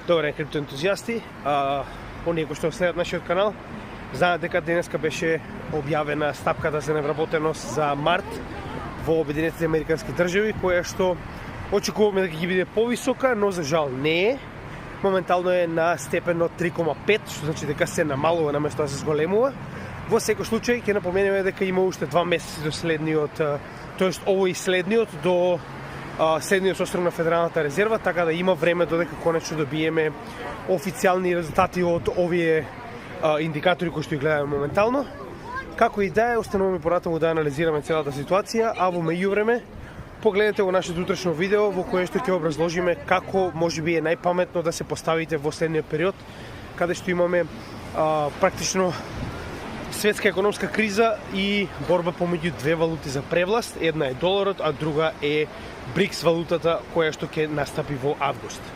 Добар ден, криптоентузијасти. Оние кои што следат нашиот канал, знаат дека денеска беше објавена стапката за невработеност за март во Обединетите американски држави, која што очекуваме дека ќе биде повисока, но за жал не е. Моментално е на степен од 3,5, што значи дека се намалува наместо да се зголемува. Во секој случај ќе напоменеме дека има уште 2 месеци до следниот, тоест овој следниот до следниот сострог на Федералната резерва, така да има време додека конечно добиеме официјални резултати од овие индикатори кои што ги гледаме моментално. Како и да е, остануваме понатаму да анализираме целата ситуација, а во меѓувреме погледнете во нашето утрешно видео во кое што ќе образложиме како можеби е најпаметно да се поставите во следниот период, каде што имаме практично светска економска криза и борба помеѓу две валути за превласт. Една е доларот, а друга е БРИКС валутата која што ќе настапи во август.